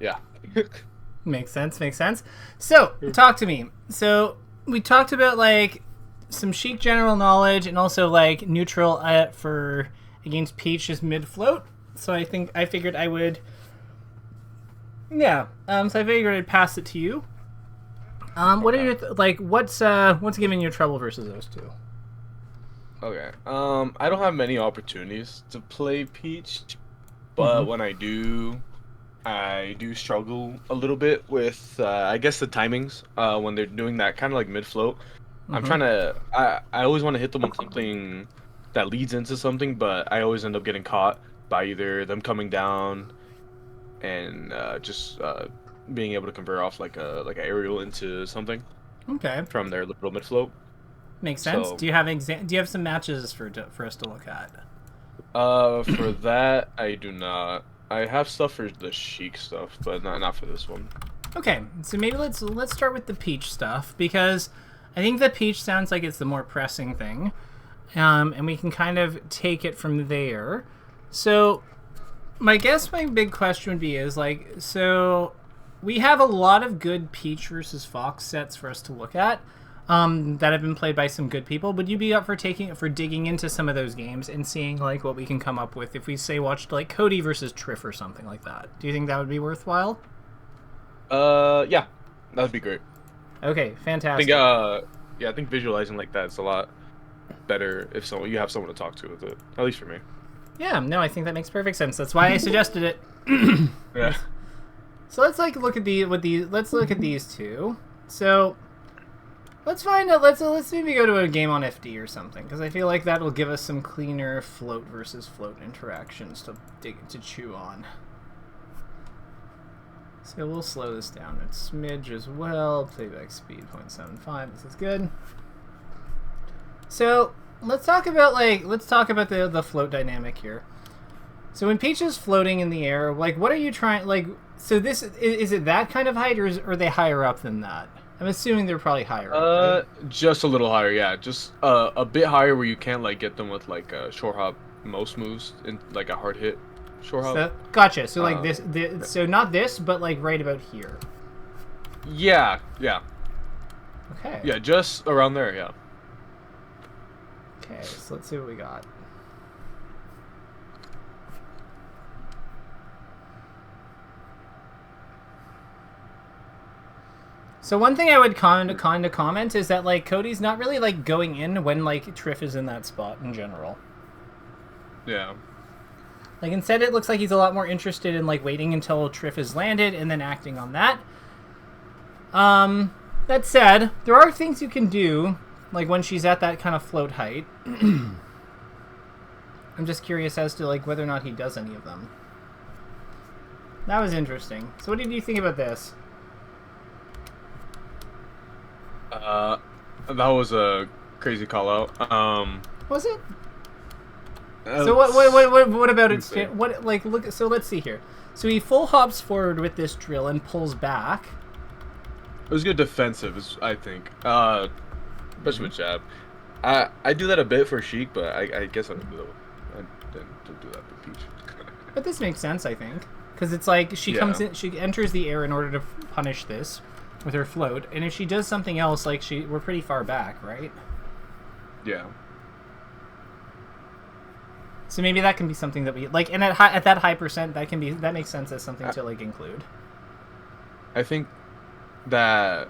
Yeah. Makes sense. Makes sense. So, talk to me. So, we talked about like some Sheik general knowledge and also like neutral for against Peach is mid float. So I figured I would. Yeah. So I figured I'd pass it to you. What are your what's giving you trouble versus those two? Okay. I don't have many opportunities to play Peach, but when I do struggle a little bit with, I guess, the timings when they're doing that kind of like mid float. I always want to hit them on something that leads into something, but I always end up getting caught by either them coming down and just being able to convert off like an aerial into something Okay. from their little mid float. Makes sense. So, Do you have some matches for us to look at? for that, I do not. I have stuff for the Sheik stuff, but not for this one. Okay, so maybe let's start with the Peach stuff because I think the Peach sounds like it's the more pressing thing, and we can kind of take it from there. So, my big question would be is like, so we have a lot of good Peach versus Fox sets for us to look at. That have been played by some good people. Would you be up for digging into some of those games and seeing like what we can come up with if we say watched like Cody versus Trif or something like that? Do you think that would be worthwhile? Yeah, that'd be great. Okay, I fantastic. think yeah, I think visualizing like that is a lot better if you have someone to talk to with it. At least for me. Yeah, no, I think that makes perfect sense. That's why I suggested it. Yeah. So let's look at these two. So let's find out. Let's maybe go to a game on FD or something because I feel like that will give us some cleaner float versus float interactions to chew on. So we'll slow this down a smidge as well. Playback speed 0.75. This is good. So let's talk about the float dynamic here. So when Peach is floating in the air, like what are you trying like? So this is it that kind of height or are they higher up than that? I'm assuming they're probably higher up, right? Just a little higher, yeah. Just a bit higher where you can't like get them with like a short hop most moves in like a hard hit short hop. So, gotcha. So like this, so not this, but like right about here. Yeah. Okay. Yeah, just around there, yeah. Okay, so let's see what we got. So one thing I would kind of comment is that like Cody's not really like going in when like Trif is in that spot in general. Yeah. Like instead it looks like he's a lot more interested in like waiting until Trif is landed and then acting on that. That said, there are things you can do like when she's at that kind of float height. I'm just curious as to like whether or not he does any of them. That was interesting. So what did you think about this? That was a crazy call out. Was it? So what about it? What like look? So let's see here. So he full hops forward with this drill and pulls back. It was good defensive, I think. Especially with jab. I do that a bit for Sheik, but I guess I didn't do that for Peach. But this makes sense, I think, because it's like she comes in, she enters the air in order to punish this with her float, and if she does something else, like we're pretty far back, right? Yeah. So maybe that can be something that we like, and at that high percent, that makes sense as something to like include. I think that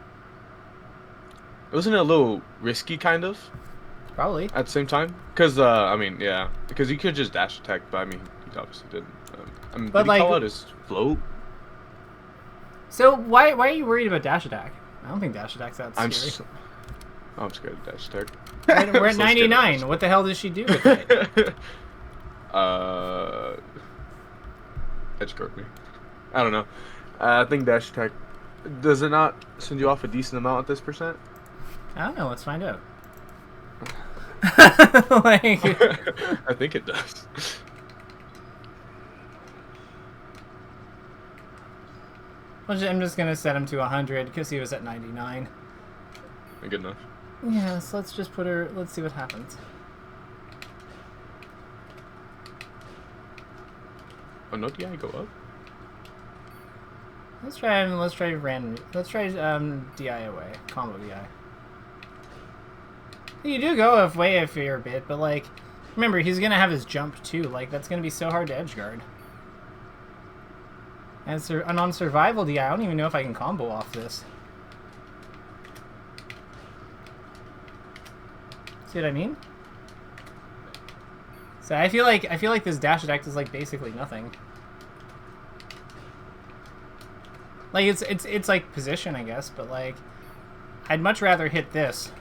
wasn't it a little risky, kind of. Probably. At the same time, because I mean, yeah, because he could just dash attack, but I mean, he obviously didn't. I mean, but did he call out his float? So why are you worried about dash attack? I don't think dash attack's that scary. I'm scared of dash attack. We're at 99. What the hell does she do with it? Edge guard me. I don't know. I think dash attack, does it not send you off a decent amount at this percent? I don't know. Let's find out. Like, I think it does. I'm just gonna set him to 100 because he was at 99. Good enough. Yeah, so let's just put her. Let's see what happens. Oh no, did I go up? Let's try random. Let's try DI away. Combo DI. You do go way a fair bit, but like, remember he's gonna have his jump too. Like that's gonna be so hard to edgeguard. And on survival DI, I don't even know if I can combo off this. See what I mean? So I feel like this dash attack is like basically nothing. Like it's like position, I guess, but like I'd much rather hit this.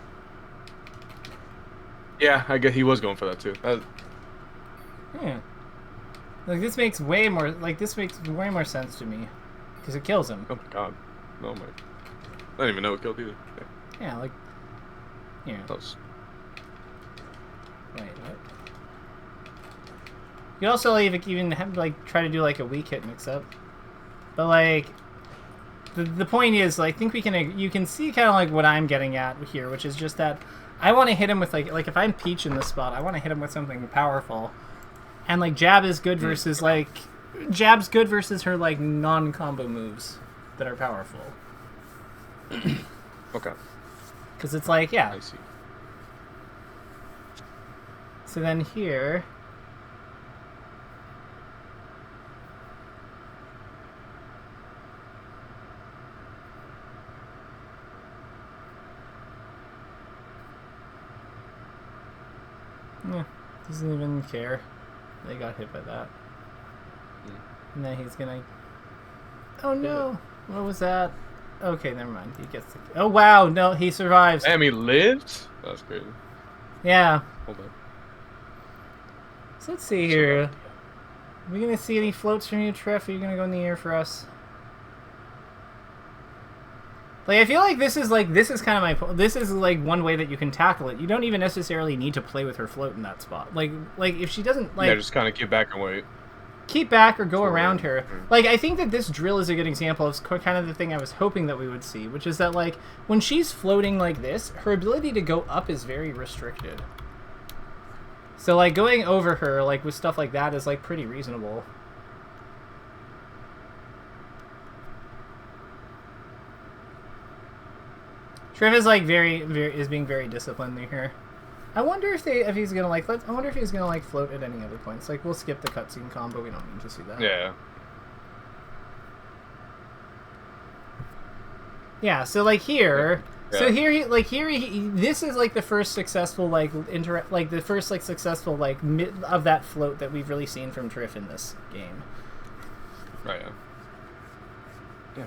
Yeah, I guess he was going for that too. Yeah. Like this makes way more sense to me because it kills him. Oh my god. Oh my. I didn't even know it killed either. Yeah, like yeah. Close. Wait, what? You could also even have, like try to do like a weak hit mix up, but like the point is, like, I think you can see kind of like what I'm getting at here, which is just that I want to hit him with like if I'm Peach in this spot, I want to hit him with something powerful, and like jab is good versus jab's good versus her like non-combo moves that are powerful. Okay. Because it's like yeah. I see. So then here. Yeah, doesn't even care. They got hit by that. And then he's gonna... Oh no! What was that? Okay, never mind. He gets the... Oh wow! No, he survives. Damn, he lived? That's crazy. Yeah. Hold on. So let's see here. Are we gonna see any floats from you, Trif? Are you gonna go in the air for us? Like, I feel like this is kind of my... This is, like, one way that you can tackle it. You don't even necessarily need to play with her float in that spot. Like if she doesn't, like... Yeah, just kind of keep back and wait. Keep back or go around her. Like, I think that this drill is a good example of kind of the thing I was hoping that we would see, which is that, like, when she's floating like this, her ability to go up is very restricted. So, like, going over her, like, with stuff like that is, like, pretty reasonable. Trif is like is being very disciplined here. I wonder if he's gonna like float at any other points. Like we'll skip the cutscene combo. We don't need to see that. Yeah. Yeah. So like here, yeah. So here this is like the first successful successful of that float that we've really seen from Trif in this game. Right. Yeah. Yeah.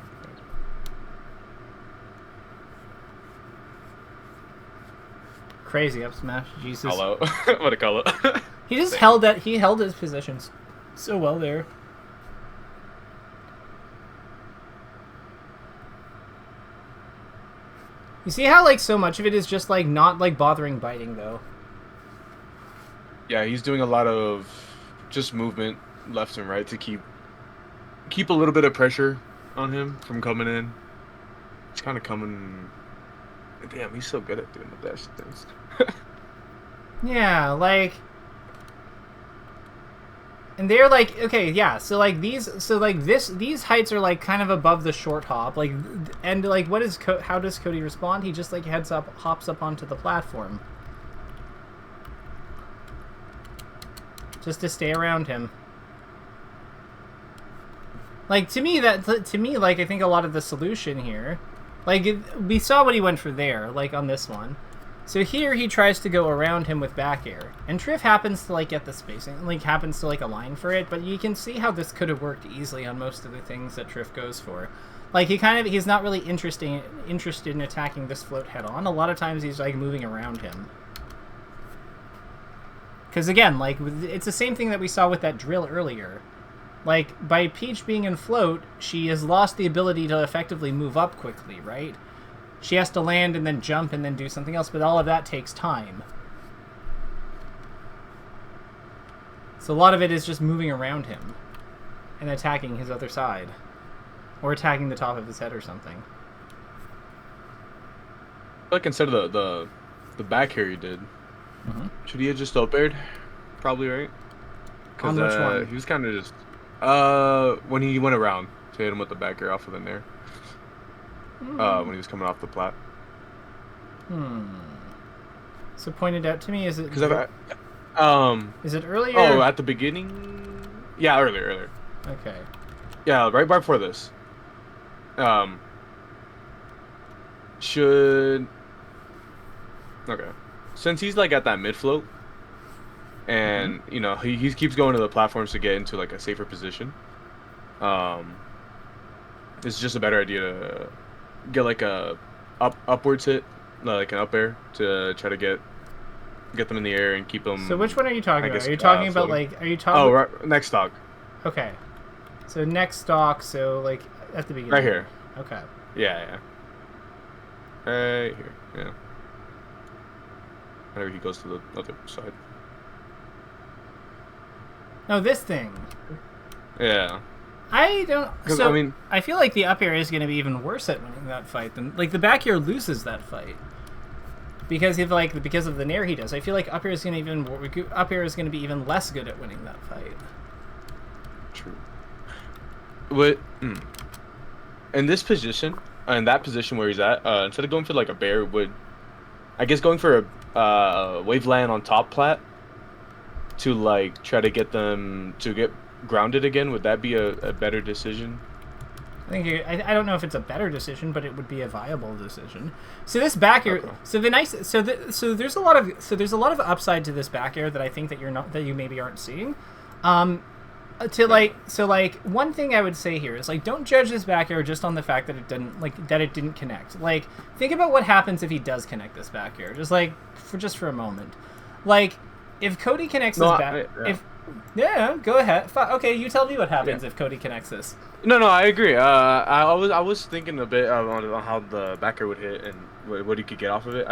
Crazy up smash, Jesus. Hello. What a color. He just held his positions so well there. You see how like so much of it is just like not like bothering biting though. Yeah, he's doing a lot of just movement left and right to keep a little bit of pressure on him from coming in. It's kind of coming. Damn, he's so good at doing the dash things. Yeah, like, and they're like, okay, yeah. So like these heights are like kind of above the short hop, like, and like, how does Cody respond? He just like hops up onto the platform, just to stay around him. Like to me, like I think a lot of the solution here. Like, we saw what he went for there, like, on this one. So here he tries to go around him with back air. And Trif happens to, like, get the spacing, like, happens to, like, align for it. But you can see how this could have worked easily on most of the things that Trif goes for. Like, he's not really interested in attacking this float head on. A lot of times he's, like, moving around him. Because, again, like, it's the same thing that we saw with that drill earlier. Like, by Peach being in float, she has lost the ability to effectively move up quickly, right? She has to land and then jump and then do something else, but all of that takes time. So a lot of it is just moving around him and attacking his other side. Or attacking the top of his head or something. Like, instead of the back here he did, should he have just up aired? Probably, right? On which one? He was kind of just... when he went around. to hit him with the back air off of the nair. When he was coming off the plat. So pointed out to me, is it? Because is it earlier? Oh, at the beginning. Yeah, earlier. Okay. Yeah, right before this. Should. Okay. Since he's like at that mid float, and you know he keeps going to the platforms to get into like a safer position. It's just a better idea to get like a upwards hit, like an up air, to try to get them in the air and keep them. So which one are you talking about? guess, Are you talking about floating. like? Are you talking? Oh, right, next stock. Okay. So next stock. So like at the beginning. Right here. Okay. Yeah. Right here. Yeah. Whenever he goes to the other side. No, this thing. Yeah. I don't. So I mean, I feel like the up air is going to be even worse at winning that fight than like the back air loses that fight because of the nair he does. I feel like up air is going to be even less good at winning that fight. True. What? In this position, in that position where he's at, instead of going for like a bear, I guess going for a wave land on top plat to like try to get them to get grounded again. Would that be a better decision? I think I don't know if it's a better decision, but it would be a viable decision. So this back air, so there's a lot of upside to this back air that I think that you maybe aren't seeing. One thing I would say here is like don't judge this back air just on the fact that it didn't connect. Like think about what happens if he does connect this back air. Just for a moment. Like if Cody connects this back go ahead. Okay, you tell me what happens if Cody connects this. No, I agree. I was thinking a bit on how the back air would hit and what he could get off of it.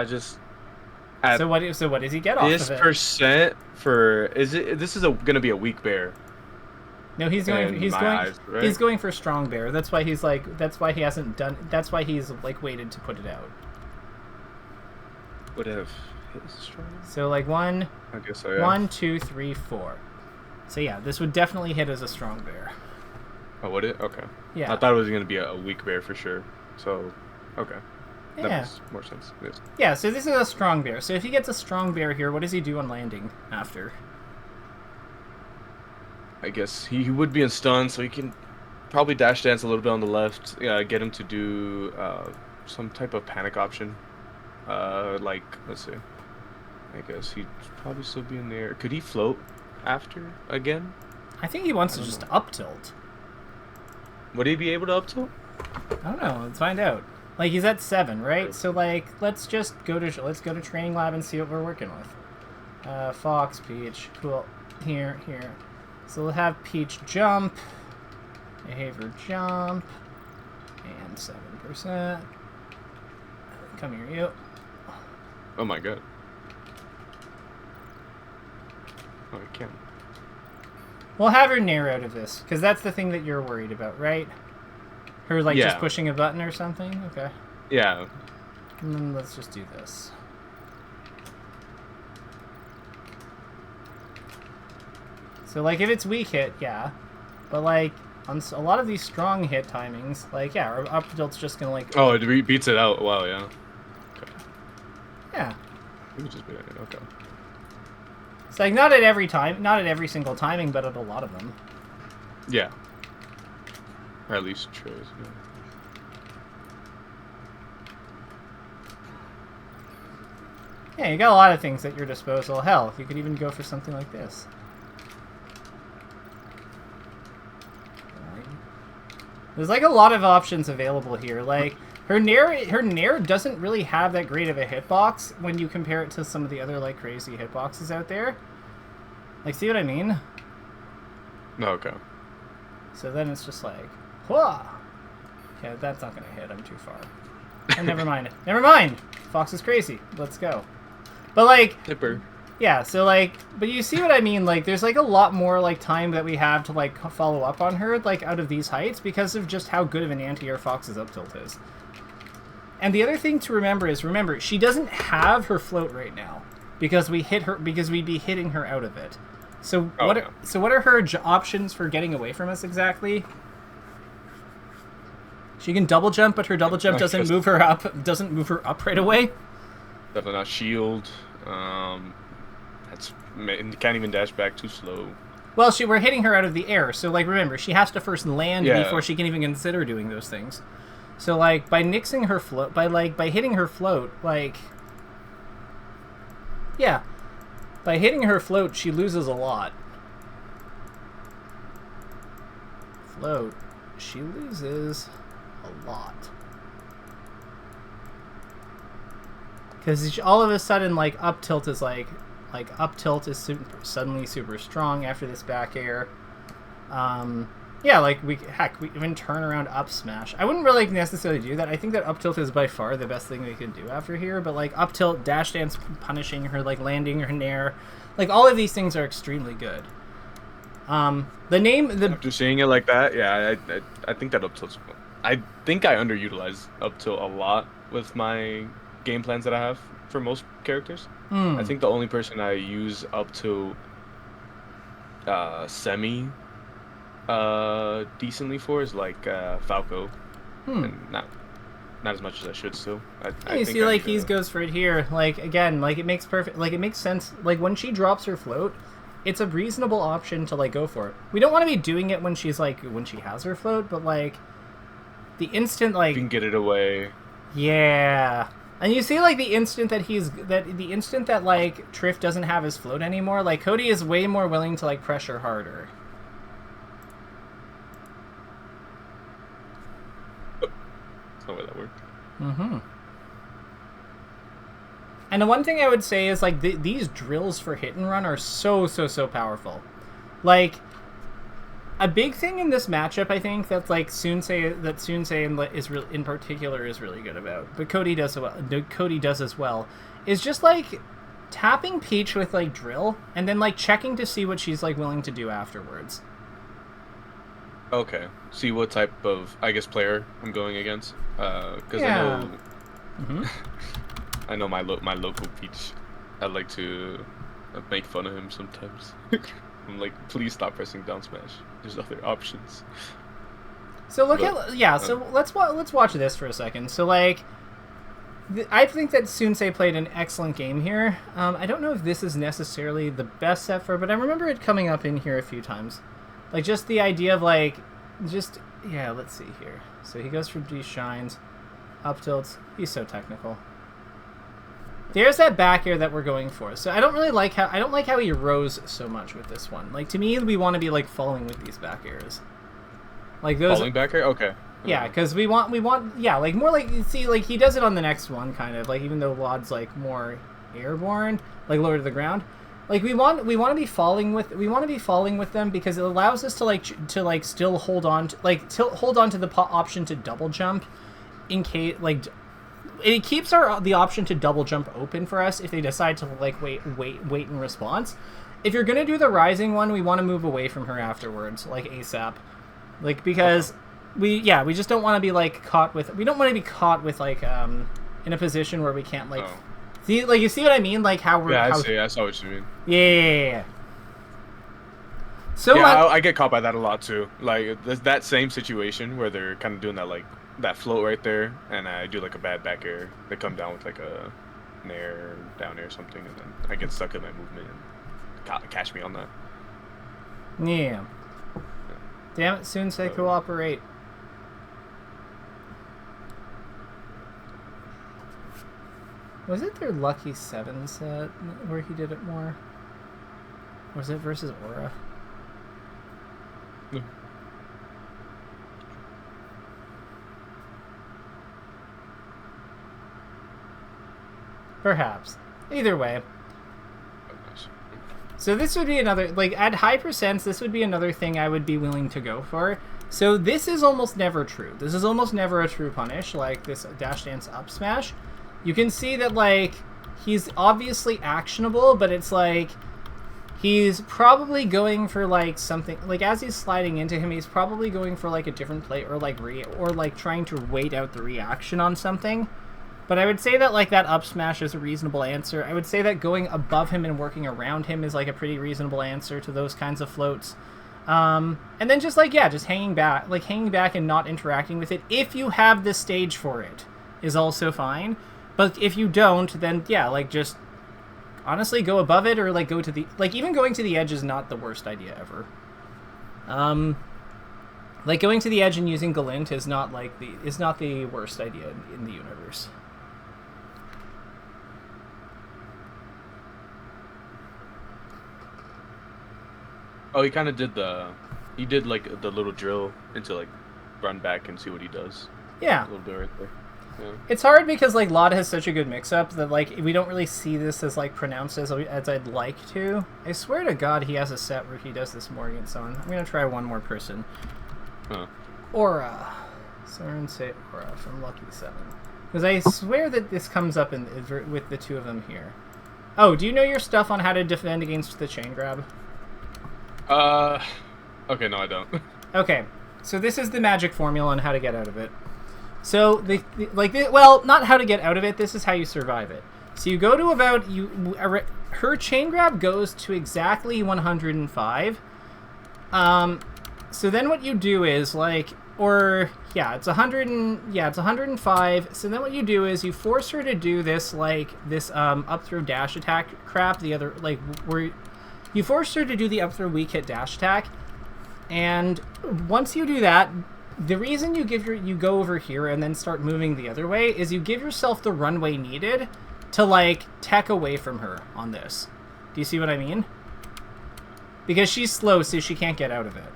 So what does he get off of it? This percent this is gonna be a weak bear. No, he's going for strong bear. That's why he's waited to put it out. Would it have hit strong? So like one, I guess so, yeah. 1, 2, 3, 4. So yeah, this would definitely hit as a strong bear. Oh, would it? Okay. Yeah. I thought it was gonna be a weak bear for sure. So, okay. That makes more sense. Yes. Yeah, so this is a strong bear. So if he gets a strong bear here, what does he do on landing after? I guess he would be in stun, so he can probably dash dance a little bit on the left. Get him to do some type of panic option. Let's see. I guess he'd probably still be in there. Could he float after again? I think he wants to just up tilt. Would he be able to up tilt? I don't know. Let's find out. Like he's at 7, right? So like let's go to training lab and see what we're working with. Fox, Peach, cool. Here. So we'll have Peach jump, behavior jump, and 7%. Come here, you. Oh my god. Oh, I can't. We'll have her nair out of this, because that's the thing that you're worried about, right? Her, just pushing a button or something? Okay. Yeah. And then let's just do this. So, if it's weak hit, yeah. But, on a lot of these strong hit timings, our up tilt's just gonna, Oh, it beats it out. Wow, yeah. Okay. Yeah. We could just beat it. Okay. It's not at every single timing, but at a lot of them. Yeah. Or at least tries, yeah. Yeah, you got a lot of things at your disposal. Hell, you could even go for something like this. There's a lot of options available here. Her nair doesn't really have that great of a hitbox when you compare it to some of the other crazy hitboxes out there. See what I mean? No, okay. So then it's just whoa. Okay, that's not gonna hit. I'm too far. Oh, never mind. Never mind. Fox is crazy. Let's go. But Tipper. Yeah, so but you see what I mean? There's a lot more time that we have to follow up on her out of these heights because of just how good of an anti-air Fox's up tilt is. And the other thing to remember is she doesn't have her float right now because we'd be hitting her out of it. So what are her options for getting away from us exactly? She can double jump, but her double jump doesn't move her up. Doesn't move her up right away. Definitely not shield. Can't even dash back, too slow. Well, we're hitting her out of the air, so like remember, she has to first land before she can even consider doing those things. So like by nixing her float, by hitting her float, like by hitting her float, she loses a lot. Float, she loses a lot. Because all of a sudden, like, up tilt is suddenly super strong after this back air. Yeah, like, we even turn around up smash. I wouldn't really necessarily do that. I think that up tilt is by far the best thing we can do after here. But, like, up tilt, dash dance punishing her, like, landing her nair. Like, all of these things are extremely good. After seeing it like that, yeah, I think that up tilt's... I think I underutilize up tilt a lot with my game plans that I have for most characters. I think the only person I use up to semi decently for is like Falco, and not as much as I should still. You see, like he goes for it here. Like again, like it makes sense. Like when she drops her float, it's a reasonable option to like go for it. We don't want to be doing it when she has her float, but like the instant like you can get it away. Yeah. And you see, like, the instant that like, Trif doesn't have his float anymore, like, Cody is way more willing to, like, pressure harder. That's not the way that worked. Mm-hmm. And the one thing I would say is, like, these drills for hit and run are so powerful. Like, a big thing in this matchup, I think, that's like Sunsei is in particular is really good about, but Cody does as well, is just like tapping Peach with like drill and then like checking to see what she's like willing to do afterwards. Okay, see what type of player I'm going against, because yeah. I know my local Peach. I like to make fun of him sometimes. I'm like, please stop pressing down smash. There's other options. So so let's watch this for a second. So like, I think that Sunsei played an excellent game here. I don't know if this is necessarily the best set for, but I remember it coming up in here a few times. Like just the idea of like, let's see here. So he goes for D shines, up tilts. He's so technical. There's that back air that we're going for. So I don't like how he rose so much with this one. Like to me, we want to be like following with these back airs. Like those falling back air? Okay. Yeah, because we want like more like you see like he does it on the next one kind of like even though Wad's like more airborne, like lower to the ground. Like we want to be falling with them because it allows us to still hold on to the option to double jump in case like. It keeps the option to double jump open for us if they decide to like wait in response. If you're gonna do the rising one, we want to move away from her afterwards, like ASAP, like because we just don't want to be like caught with like in a position where we can't like see like you see what I mean like how we're I saw what you mean. Yeah. So I get caught by that a lot too. Like there's that same situation where they're kind of doing that like. That float right there, and I do like a bad back air. They come down with like a nair, down air, or something, and then I get stuck in my movement and catch me on that. Yeah. Damn it, Sunsei, cooperate. Was it their Lucky 7 set where he did it more? Or was it versus Aura? No. Perhaps. Either way. So this would be another, like, at high percents, this would be another thing I would be willing to go for. So this is almost never true. This is almost never a true punish, like this dash dance up smash. You can see that, like, he's obviously actionable, but it's like, he's probably going for, like, something, like, as he's sliding into him, he's probably going for, like, a different play, or, like, trying to wait out the reaction on something. But I would say that, like, that up smash is a reasonable answer. I would say that going above him and working around him is, like, a pretty reasonable answer to those kinds of floats. And then just like, yeah, just hanging back and not interacting with it. If you have the stage for it, is also fine. But if you don't, then yeah, like just honestly go above it or like go to the, like even going to the edge is not the worst idea ever. Like going to the edge and using Galint is not the worst idea in the universe. Oh, he kind of did like the little drill into like run back and see what he does. Yeah. A little bit right there. Yeah. It's hard because like Lod has such a good mix-up that like we don't really see this as like pronounced as I'd like to. I swear to God he has a set where he does this more against someone. I'm gonna try one more person. Huh. Aura. Soren say Aura from Lucky 7. Because I swear that this comes up with the two of them here. Oh, do you know your stuff on how to defend against the chain grab? Okay, no, I don't. Okay, so this is the magic formula on how to get out of it. So, well, not how to get out of it, this is how you survive it. So you go to about, her chain grab goes to exactly 105. So then what you do is, like, it's 105. So then what you do is you force her to do this, like, this, up throw dash attack crap, where you force her to do the up throw weak hit dash attack. And once you do that, the reason you go over here and then start moving the other way is you give yourself the runway needed to like tech away from her on this. Do you see what I mean? Because she's slow, so she can't get out of it.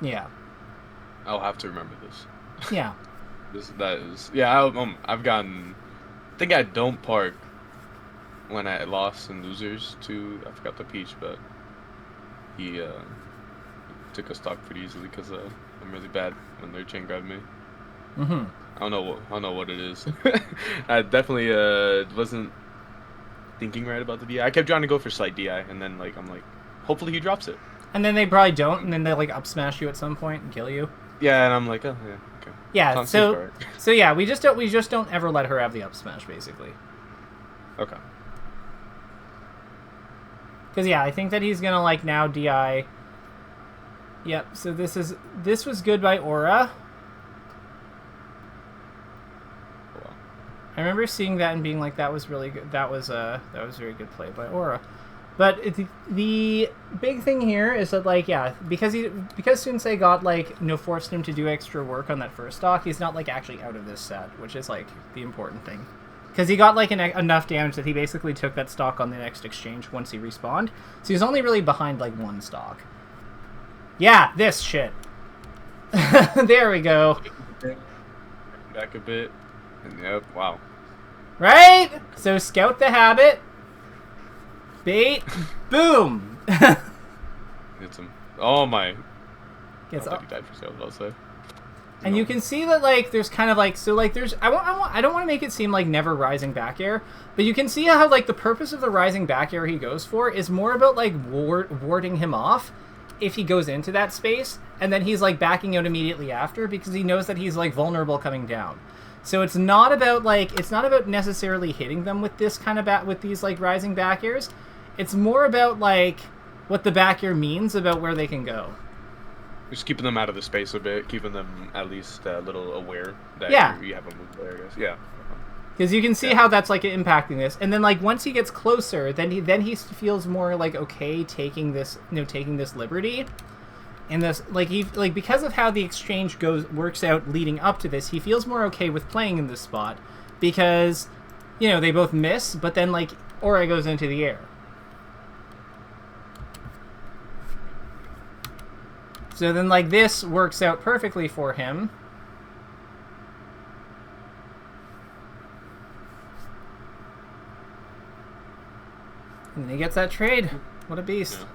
Yeah. I'll have to remember this. Yeah. I've gotten. I think I don't park when I lost in losers to, I forgot the Peach, but he took a stock pretty easily because I'm really bad when they're chain grabbing me. Mm-hmm. I don't know what it is. I definitely wasn't thinking right about the DI. I kept trying to go for slight DI, and then like I'm like, hopefully he drops it. And then they probably don't, and then they like up smash you at some point and kill you. Yeah, and I'm like, oh yeah, okay. Yeah, so yeah, we just don't ever let her have the up smash basically. Okay. Because yeah, I think that he's gonna like now DI. Yep. So this was good by Aura. Wow. I remember seeing that and being like, that was really good. That was very good play by Aura. But the big thing here is that like because Sensei got like forced him to do extra work on that first stock, he's not like actually out of this set, which is like the important thing. Because he got like enough damage that he basically took that stock on the next exchange once he respawned. So he's only really behind like one stock. Yeah, this shit. There we go. Back a bit. And yep, wow. Right? So scout the habit. Bait. Boom. Hits him. Oh my. Gets I don't think he died for sale, I'll say. And you can see that like there's kind of like, so like there's I don't want to make it seem like never rising back air, but you can see how like the purpose of the rising back air he goes for is more about like warding him off if he goes into that space, and then he's like backing out immediately after because he knows that he's like vulnerable coming down. So it's not about necessarily hitting them with this kind of with these like rising back airs. It's more about like what the back air means about where they can go. Just keeping them out of the space a bit, keeping them at least a little aware that you have a move there, I guess. Yeah. Because you can see how that's like impacting this, and then like once he gets closer, then he feels more like okay taking this liberty, and this because of how the exchange works out leading up to this, he feels more okay with playing in this spot because they both miss, but then like Aura goes into the air. So then like this works out perfectly for him. And then he gets that trade. What a beast. Yeah.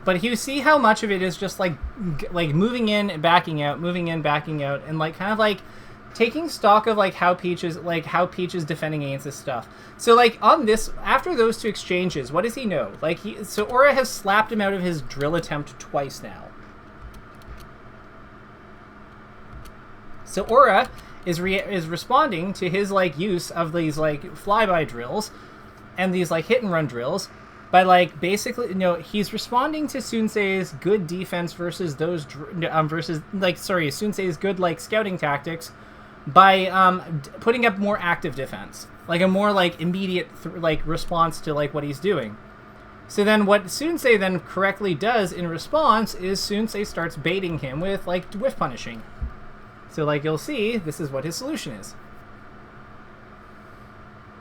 But you see how much of it is just like moving in and backing out, moving in, backing out, and like kind of like taking stock of like how Peach is defending against this stuff. So like on this, after those two exchanges, what does he know? So Aura has slapped him out of his drill attempt twice now. So Aura is responding to his like use of these like flyby drills and these like hit and run drills by like basically, he's responding to Sunsei's good defense versus Sunsei's good like scouting tactics by putting up more active defense, like a more like immediate response to like what he's doing. So then what Sunsei then correctly does in response is Sunsei starts baiting him with like whiff punishing. So like you'll see, this is what his solution is.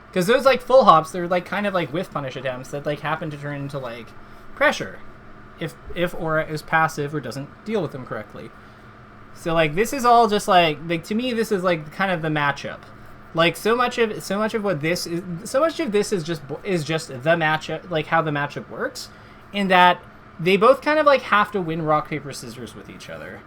Because those like full hops, they're like kind of like whiff punish attempts that like happen to turn into like pressure if Aura is passive or doesn't deal with them correctly. So like this is all just like to me this is like kind of the matchup. Like so much of this is just the matchup, like how the matchup works, in that they both kind of like have to win rock paper scissors with each other,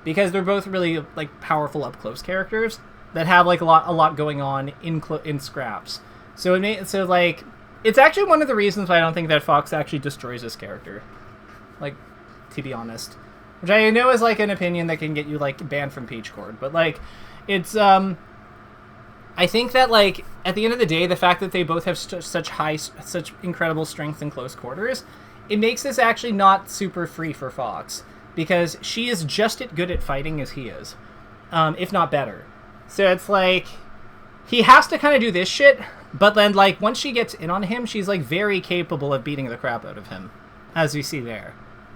because they're both really like powerful up close characters that have like a lot going on in scraps. So it's actually one of the reasons why I don't think that Fox actually destroys this character. Like, to be honest, which I know is like an opinion that can get you like banned from Peach Court, but like it's I think that, like, at the end of the day, the fact that they both have such incredible strength in close quarters, it makes this actually not super free for Fox, because she is just as good at fighting as he is, if not better. So it's like, he has to kind of do this shit, but then, like, once she gets in on him, she's, like, very capable of beating the crap out of him, as you see there.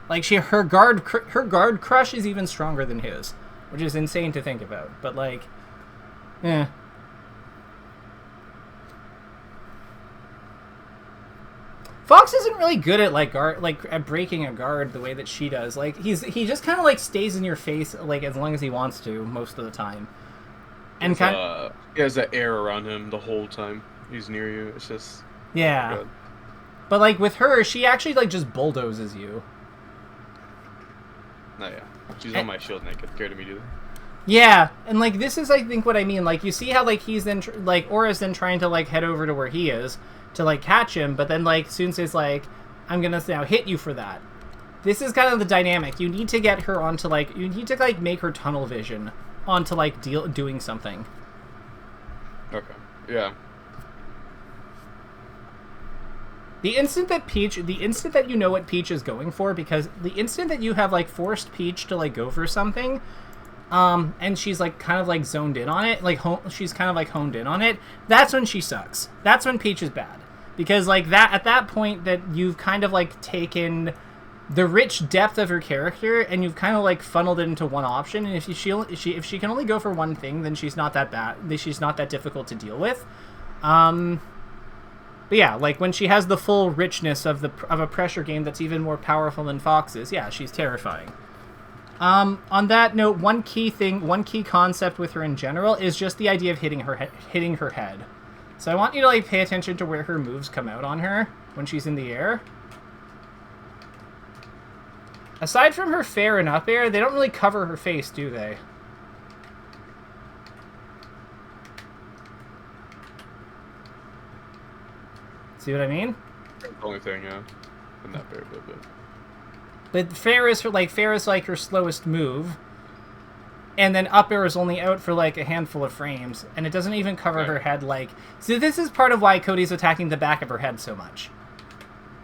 Like, her guard crush is even stronger than his, which is insane to think about, but, like, eh. Fox isn't really good at at breaking a guard the way that she does. Like he just kind of like stays in your face like as long as he wants to most of the time, and he has that air around him the whole time he's near you. It's just good. But like with her, she actually like just bulldozes you. Oh yeah, she's on my shield naked. Care to me do that? Yeah, and like this is I think what I mean. Like you see how like he's then Aura's then trying to like head over to where he is to like catch him, but then like Sunsei's like, I'm gonna now hit you for that. This is kind of the dynamic. You need to get her onto like, you need to like make her tunnel vision onto like doing something. Okay. Yeah. The instant that you know what Peach is going for, because the instant that you have like forced Peach to like go for something, and she's like kind of like zoned in on it, like she's kind of like honed in on it, that's when she sucks. That's when Peach is bad. Because like that, at that point that you've kind of like taken the rich depth of her character and you've kind of like funneled it into one option, and if she can only go for one thing, then she's not that bad. She's not that difficult to deal with. But yeah, like when she has the full richness of a pressure game that's even more powerful than Fox's, yeah, she's terrifying. On that note, one key concept with her in general is just the idea of hitting her head. So I want you to like pay attention to where her moves come out on her when she's in the air. Aside from her fair and up air, they don't really cover her face, do they? See what I mean? The only thing, yeah. And that fair, but. But fair is like her slowest move, and then up air is only out for like a handful of frames, and it doesn't even cover her head. Like, so this is part of why Cody's attacking the back of her head so much.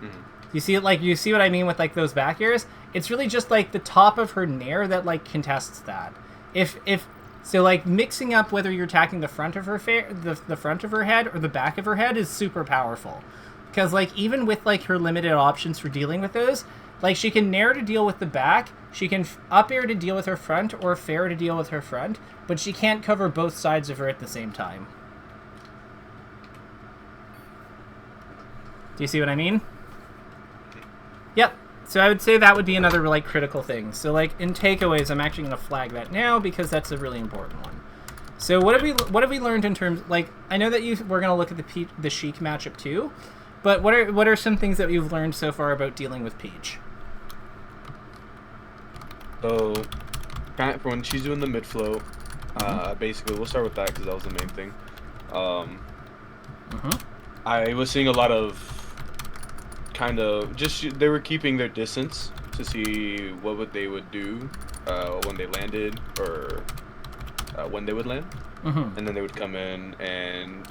Mm-hmm. You see it, like you see what I mean with like those back airs? It's really just like the top of her nair that like contests that. If so, like mixing up whether you're attacking the front of her the front of her head or the back of her head is super powerful, because like even with like her limited options for dealing with those. Like, she can nair to deal with the back, she can up air to deal with her front, or fair to deal with her front, but she can't cover both sides of her at the same time. Do you see what I mean? Yep. So I would say that would be another, like, critical thing. So, like, in takeaways, I'm actually going to flag that now, because that's a really important one. So what have we learned in terms, like, I know that we're going to look at the Sheik matchup too, but what are some things that you've learned so far about dealing with Peach? So, for when she's doing the mid float, basically, we'll start with that because that was the main thing. I was seeing a lot of kind of they were keeping their distance to see what they would do when they landed or when they would land, and then they would come in, and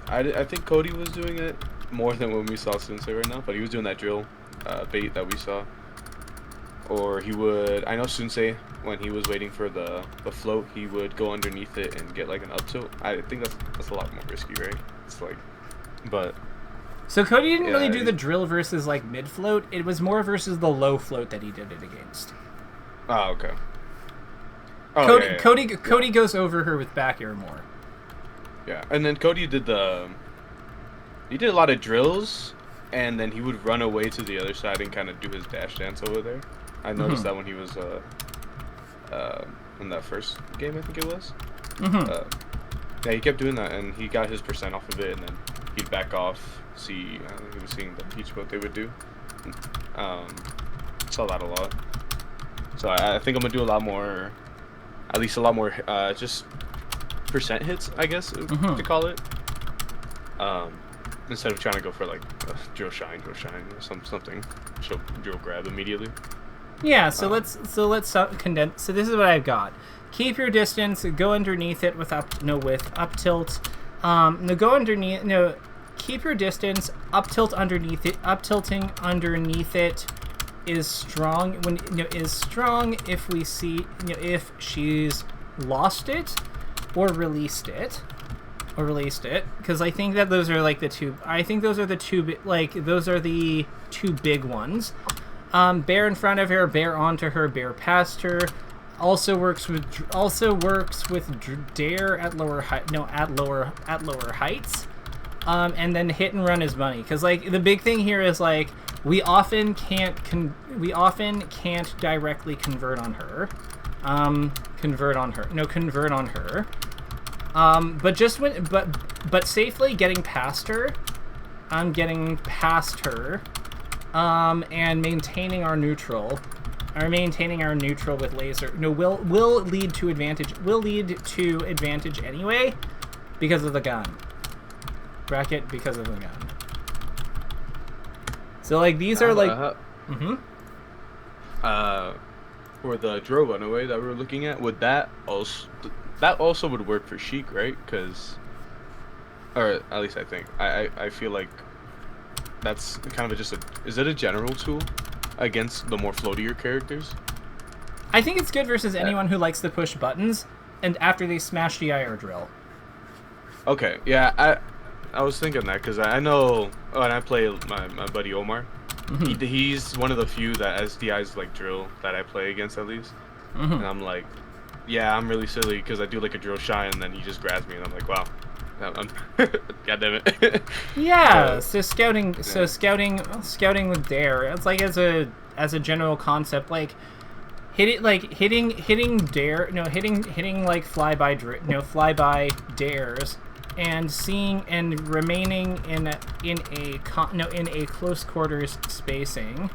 I think Cody was doing it more than when we saw Sensei right now, but he was doing that drill bait that we saw. Or he would, I know Sensei, when he was waiting for the float, he would go underneath it and get like an up tilt. I think that's a lot more risky, right? It's like, but. So Cody didn't really do the drill versus like mid float. It was more versus the low float that he did it against. Oh, okay. Oh, Cody goes over her with back air more. Yeah, and then Cody did a lot of drills, and then he would run away to the other side and kind of do his dash dance over there. I noticed that when he was in that first game, I think it was. Yeah, he kept doing that, and he got his percent off of it, and then he'd back off. He was seeing the peach what they would do. Saw that a lot. So I think I'm gonna do at least a lot more, just percent hits, I guess to call it. Instead of trying to go for like drill shine or something, she'll drill grab immediately. Yeah, so let's condense. So this is what I've got. Keep your distance. Go underneath it with up tilt. Keep your distance. Up tilt underneath it. Up tilting underneath it is strong when is strong if we see if she's lost it or released it. Because I think that those are like the two. I think those are the two. Those are the two big ones. Bear in front of her, bear onto her, bear past her. Also works with dare at lower height. No, at lower heights. And then hit and run is money. Because like the big thing here is like we often can't directly convert on her. Convert on her. But safely getting past her. And maintaining our neutral. With laser. Will lead to advantage. Will lead to advantage anyway, because of the gun. Bracket because of the gun. So like these are like. For the drill runaway that we were looking at, would that also would work for Sheik, right? Because, or at least I think I feel like that's kind of is it a general tool against the more floatier characters? I think it's good versus anyone who likes to push buttons and after they smash the IR drill. Okay, yeah, I was thinking that because I know when I play my buddy Omar, he's one of the few that SDIs like drill that I play against at least, and I'm like, yeah, I'm really silly because I do like a drill shine and then he just grabs me and I'm like, wow. God damn it. Yeah, so scouting with dare. It's like as a general concept, like hitting dare, hitting like flyby dares, and seeing and remaining in a close quarters spacing,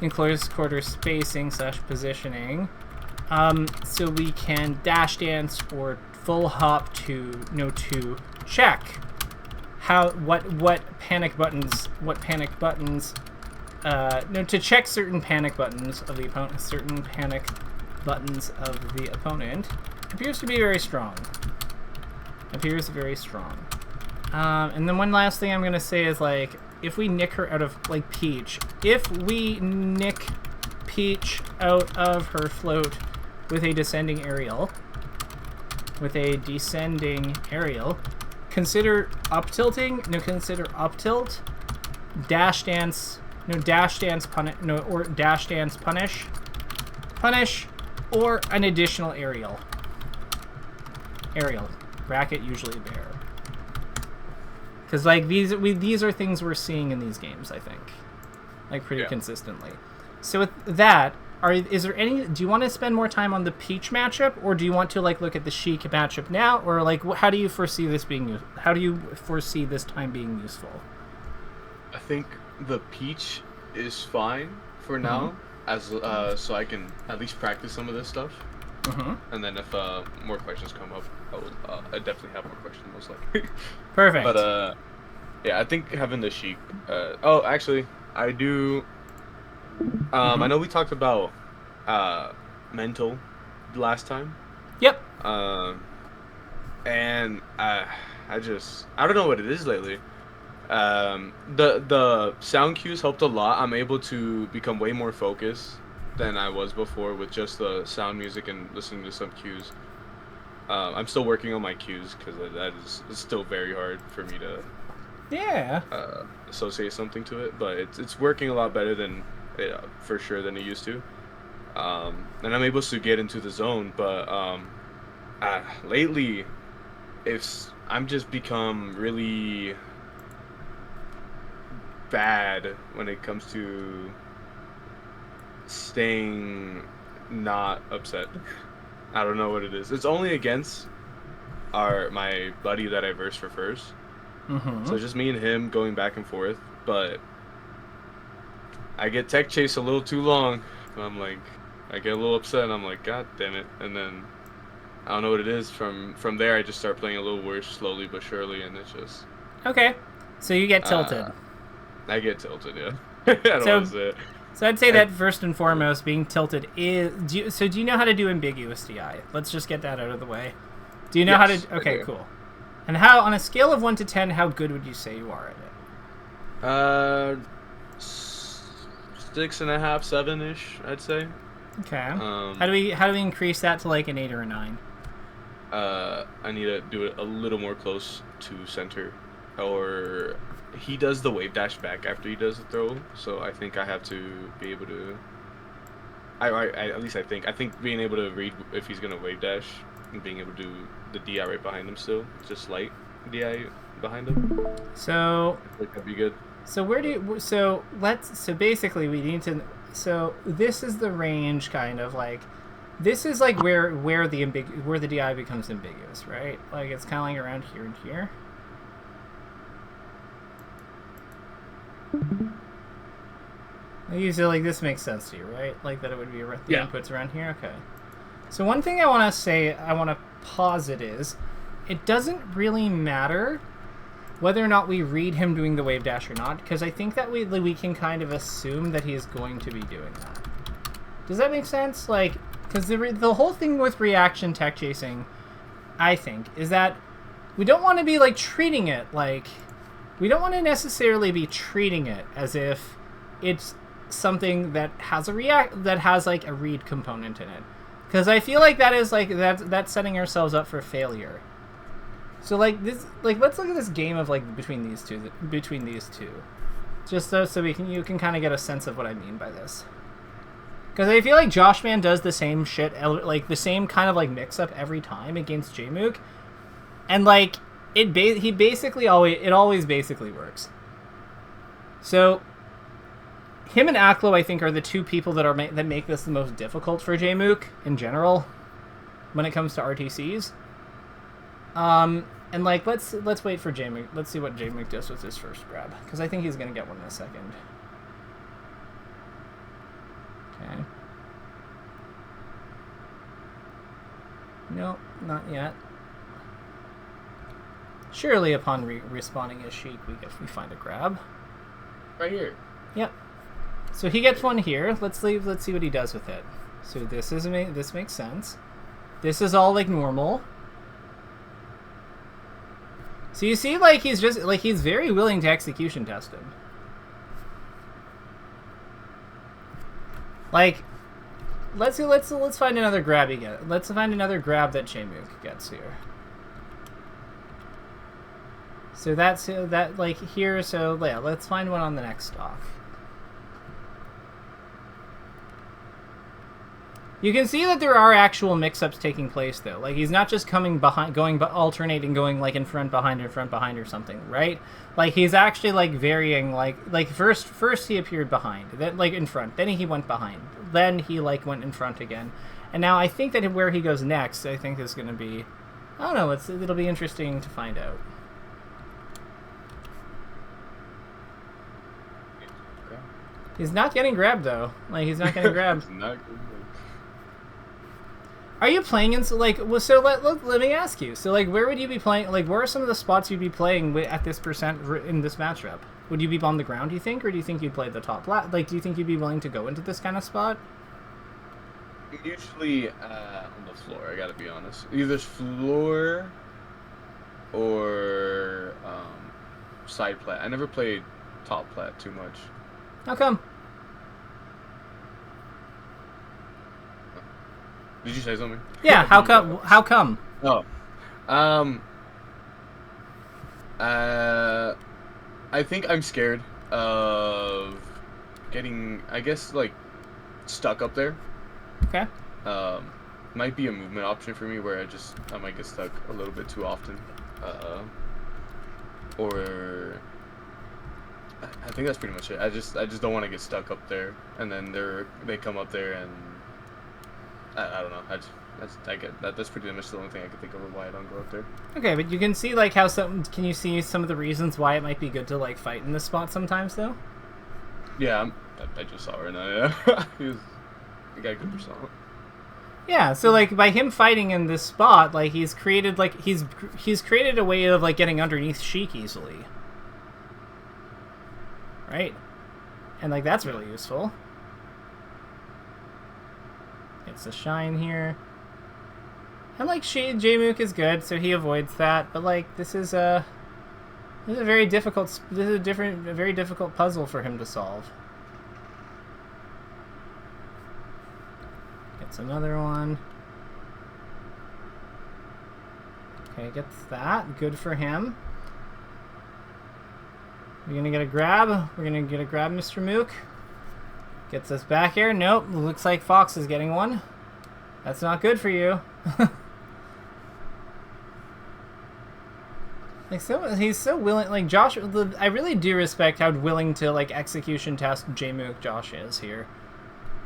/ positioning, so we to dash dance or full hop to check what panic buttons to check certain panic buttons of the opponent appears to be very strong. And then one last thing I'm gonna say is like if we nick her out of like Peach, if we nick Peach out of her float with a descending aerial, consider up tilting. Consider up tilt, dash dance. Dash dance punish, or an additional aerial. Bracket usually bear. Because like these are things we're seeing in these games, I think, like pretty consistently. So with that. Do you want to spend more time on the Peach matchup, or do you want to like look at the Sheik matchup now, or like how do you foresee this time being useful? I think the Peach is fine for now, as so I can at least practice some of this stuff. And then if more questions come up, I definitely have more questions most likely. Perfect. But yeah, I think having the Sheik. Oh, actually, I do. I know we talked about mental last time. Yep. And I don't know what it is lately. The sound cues helped a lot. I'm able to become way more focused than I was before with just the sound music and listening to some cues. I'm still working on my cues because that is still very hard for me to Yeah. associate something to it, but it's working a lot better than for sure than it used to. And I'm able to get into the zone, but lately, I'm just become really bad when it comes to staying not upset. I don't know what it is. It's only against my buddy that I versed for first. Mm-hmm. So just me and him going back and forth, but I get tech chased a little too long. I'm like, I get a little upset. And I'm like, God damn it! And then I don't know what it is. From there, I just start playing a little worse, slowly but surely, and it's just Okay. So you get tilted. I get tilted. Yeah, I don't So want to say it. So I'd say that first and foremost, being tilted is. Do you know how to do ambiguous DI? Let's just get that out of the way. Do you know how to? Okay, cool. And how, on a scale of 1 to 10, how good would you say you are at it? 6.5, 7-ish, I'd say. Okay. How do we increase that to like an 8 or a 9? I need to do it a little more close to center, or he does the wave dash back after he does the throw, so I think I have to be able to. At least I think being able to read if he's gonna wave dash and being able to do the DI right behind him still, just light DI behind him. So I think that'd be good. So where do you, so basically we need to, so this is the range kind of like, this is like where the DI becomes ambiguous, right? Like it's kind of like around here and here. Usually, like, this makes sense to you, right? Like that it would be the inputs around here. Okay. So one thing I want to posit is, it doesn't really matter whether or not we read him doing the wave dash or not, because I think that we can kind of assume that he is going to be doing that. Does that make sense? Like, because the whole thing with reaction tech chasing, I think, is that we don't want to be like treating it like, we don't want to necessarily be treating it as if it's something that has like a read component in it, because I feel like that is like that's setting ourselves up for failure. So like this, like let's look at this game of like between these two, just so you can kind of get a sense of what I mean by this. Because I feel like Joshman does the same shit, like the same kind of like mix up every time against Jmook, and like it always basically works. So him and Aklo, I think, are the two people that make this the most difficult for Jmook in general when it comes to RTCs. And like let's wait for Jmook. Let's see what Jmook does with his first grab, because I think he's gonna get one in a second. Okay. No, not yet. Surely, upon respawning his Sheik, we find a grab. Right here. Yep. So he gets one here. Let's see what he does with it. So this makes sense. This is all like normal. So you see, like he's very willing to execution test him. Like, let's find another grab again. Let's find another grab that Jmook gets here. So that's that like here. So yeah, let's find one on the next stock. You can see that there are actual mix-ups taking place, though. Like, he's not just coming behind, alternating, going, like, in front, behind, or something, right? Like, he's actually, like, varying, like first he appeared behind, then, like, in front, then he went behind, then he, like, went in front again. And now I think that where he goes next, I think is going to be, I don't know, it'll be interesting to find out. He's not getting grabbed, though. Like, he's not getting grabbed. Are you playing in, like, well, so let me ask you. So, like, where would you be playing, like, where are some of the spots you'd be playing at this percent in this matchup? Would you be on the ground, do you think, or do you think you'd play the top lap? Like, do you think you'd be willing to go into this kind of spot? Usually on the floor, I gotta be honest. Either floor or side plat. I never played top plat too much. How come? Did you say something? Yeah, how come? How come? Oh, um, I think I'm scared of getting, I guess, like, stuck up there. Okay. Might be a movement option for me where I might get stuck a little bit too often. Or I think that's pretty much it. I just don't want to get stuck up there, and then they come up there and I don't know. That's pretty much the only thing I can think of why I don't go up there. Okay, but you can see like how can you see some of the reasons why it might be good to like fight in this spot sometimes though? Yeah, I just saw right now. Yeah, he got a good persona. Yeah, so like by him fighting in this spot, like he's created a way of like getting underneath Sheik easily, right? And like that's really useful. It's a shine here, and like Jmook is good, so he avoids that. But like this is a very difficult. This is a very difficult puzzle for him to solve. Gets another one. Okay, gets that. Good for him. We're gonna get a grab. We're gonna get a grab, Mr. Mook. Gets us back here. Nope. Looks like Fox is getting one. That's not good for you. Like he's so willing. Like Josh, I really do respect how willing to like execution test Jmook Josh is here.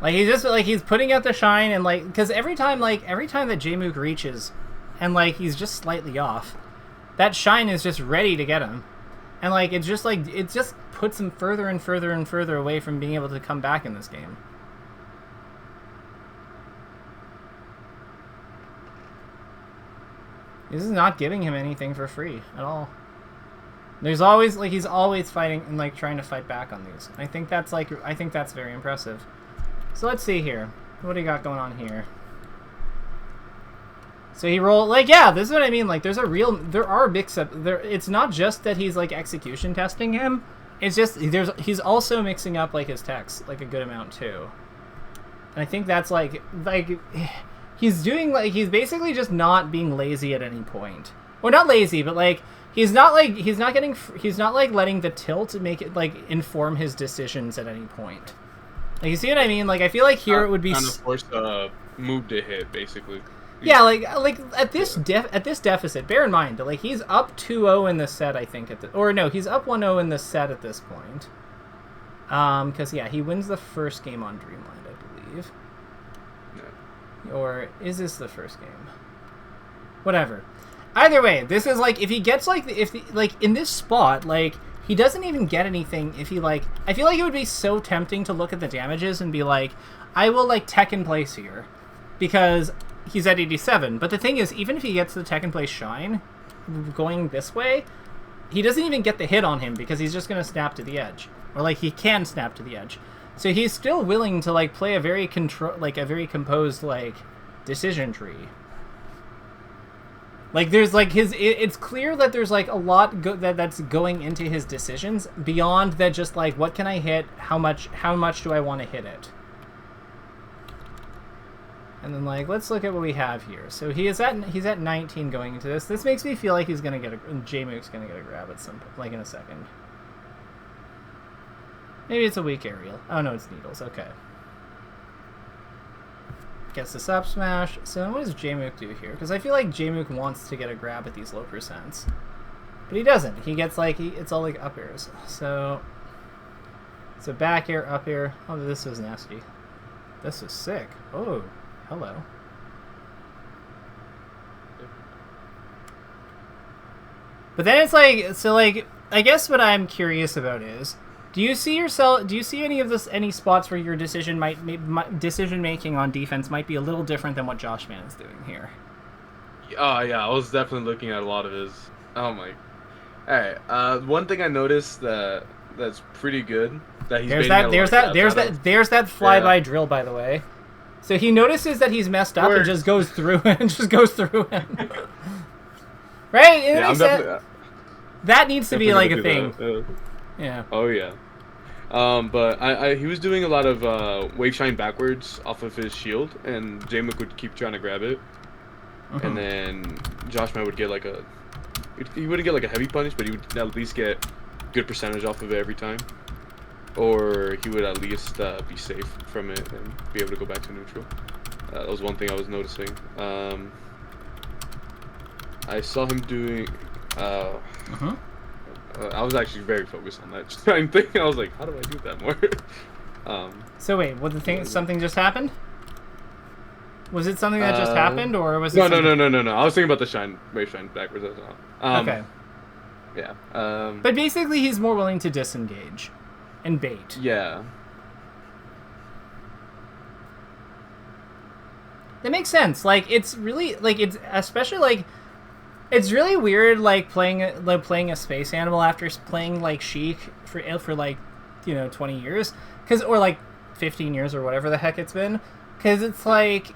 Like he's just like he's putting out the shine and like because every time that Jmook reaches, and like he's just slightly off, that shine is just ready to get him, and like it just puts him further and further and further away from being able to come back in this game. This is not giving him anything for free at all. There's always like he's always fighting and like trying to fight back on these. I think that's very impressive. So let's see here. What do you got going on here? So he rolled like yeah, this is what I mean. Like there are mix-up there. It's not just that he's like execution testing him. It's just he's also mixing up like his text like a good amount too. And I think that's like he's doing like he's basically just not being lazy at any point. Well, not lazy, but like he's not like letting the tilt make it like inform his decisions at any point. Like you see what I mean? Like I feel like here it would be kind of forced move to hit basically. Yeah, like at this deficit. Bear in mind that like he's up 2-0 in this set. I think he's up 1-0 in this set at this point. Because yeah, he wins the first game on Dreamland, I believe. Yeah. Or is this the first game? Whatever. Either way, this is like if he gets like in this spot like. He doesn't even get anything if he, like... I feel like it would be so tempting to look at the damages and be like, I will, like, tech in place here. Because he's at 87. But the thing is, even if he gets the tech in place shine, going this way, he doesn't even get the hit on him because he's just going to snap to the edge. Or, like, he can snap to the edge. So he's still willing to, like, play a very composed, like, decision tree. Like there's like it's clear that there's like a lot that's going into his decisions beyond that just like what can I hit, how much do I want to hit it, and then like let's look at what we have here. So he's at 19 going into this. This makes me feel like he's gonna get Jmook's gonna get a grab at some like in a second. Maybe it's a weak aerial. Oh no, it's needles. Okay. Gets this up smash. So what does Jmook do here? Because I feel like Jmook wants to get a grab at these low percents. But he doesn't. He gets like, it's all like up airs. So back air, up air. Oh, this was nasty. This was sick. Oh, hello. But then it's like, so like, I guess what I'm curious about is, do you see any spots where your decision making on defense might be a little different than what Joshman is doing here? Yeah, I was definitely looking at a lot of his. Oh my. All right. One thing I noticed that's pretty good that he's there's that flyby drill, by the way. So he notices that he's messed up and just goes through him. Right? Yeah, I'm definitely. That needs to be Definitely like a gonna thing. do Yeah. Oh yeah. But he was doing a lot of wave shine backwards off of his shield, and Jmook would keep trying to grab it, and then Joshman would get like he wouldn't get like a heavy punish, but he would at least get good percentage off of it every time, or he would at least be safe from it and be able to go back to neutral. That was one thing I was noticing. I saw him doing. I was actually very focused on that same thing. I was like, how do I do that more? So wait, what the thing? Something just happened? Was it something that just happened, or was it? No. I was thinking about the wave shine backwards. That's all. Okay. Yeah. But basically, he's more willing to disengage and bait. Yeah. That makes sense. Like, it's really like it's especially like it's really weird like playing a space animal after playing like Sheik for like 20 years or like 15 years or whatever the heck it's been, because it's like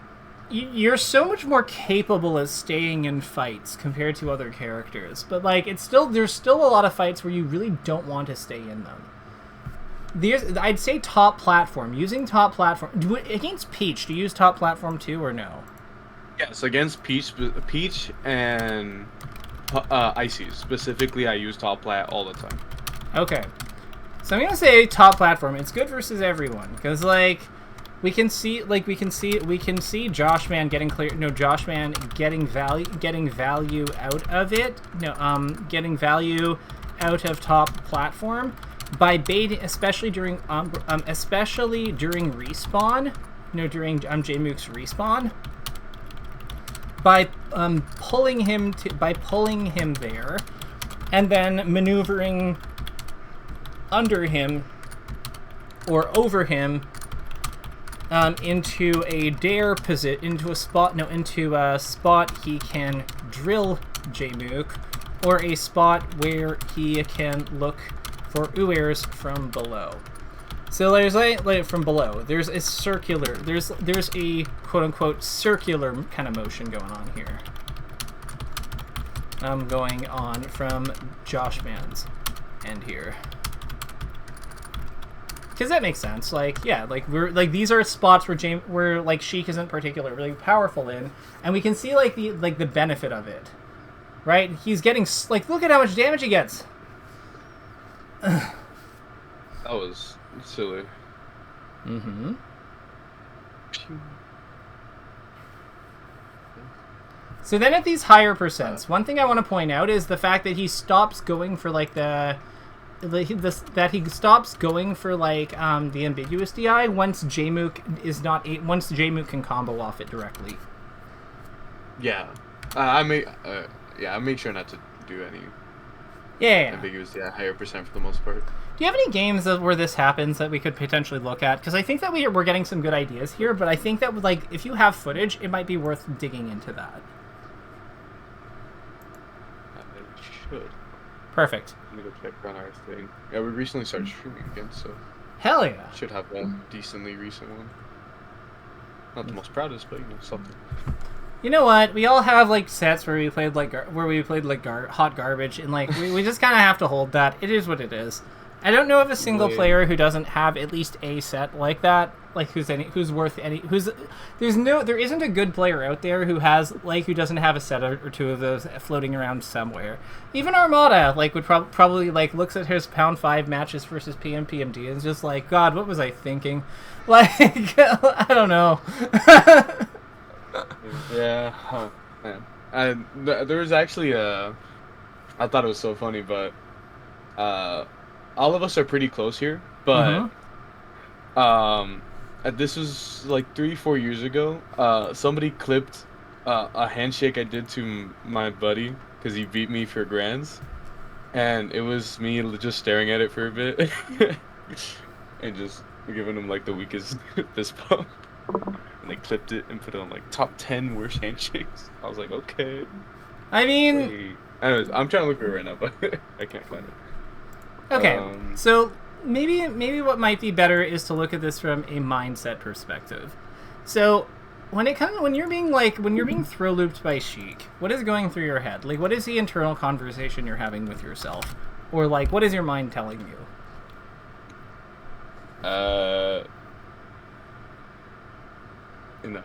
you're so much more capable of staying in fights compared to other characters, but like there's still a lot of fights where you really don't want to stay in them. I'd say top platform. Using top platform against Peach. Do you use top platform too, or no? Yes, against Peach and Icy specifically, I use top plat all the time. Okay, so I'm gonna say top platform. It's good versus everyone because like we can see Joshman getting clear. No, Joshman getting value out of it. No, getting value out of top platform by baiting, especially during respawn. During Jmook's respawn. By pulling him there, and then maneuvering under him or over him into a into a spot he can drill Jmook, or a spot where he can look for Uers from below. So there's like from below. There's a circular. There's a quote unquote circular kind of motion going on here. Going on from Joshman's end here. Because that makes sense. Like these are spots where like Sheik isn't particularly powerful in, and we can see the benefit of it. Right? He's getting look at how much damage he gets. That was silly. Mm-hmm. So then at these higher percents, one thing I want to point out is the fact that he stops going for the ambiguous DI once Jmook can combo off it directly. Yeah. I made sure not to do any ambiguous higher percent for the most part. Do you have any games where this happens that we could potentially look at? Because I think that we're getting some good ideas here, but I think that if you have footage, it might be worth digging into that. I should. Perfect. I'm gonna go check on our thing. Yeah, we recently started streaming again, so hell yeah. Should have a decently recent one. Not the most proudest, but something. You know what? We all have sets where we played hot garbage, and we just kind of have to hold that. It is what it is. I don't know of a single player who doesn't have at least a set like that, there isn't a good player out there who has who doesn't have a set or two of those floating around somewhere. Even Armada would probably looks at his pound 5 matches versus PMD and is just like, God, what was I thinking? I don't know. Yeah, oh, man. There was actually I thought it was so funny, but all of us are pretty close here, but this was 3-4 years ago. Somebody clipped a handshake I did to my buddy because he beat me for grands, and it was me just staring at it for a bit and just giving him the weakest fist bump. And they clipped it and put it on top 10 worst handshakes. I was like, okay. I mean, wait. Anyways, I'm trying to look for it right now, but I can't find it. Okay, so maybe what might be better is to look at this from a mindset perspective. So when you're being throw looped by Sheik, what is going through your head? Like, what is the internal conversation you're having with yourself, or like, what is your mind telling you? You know,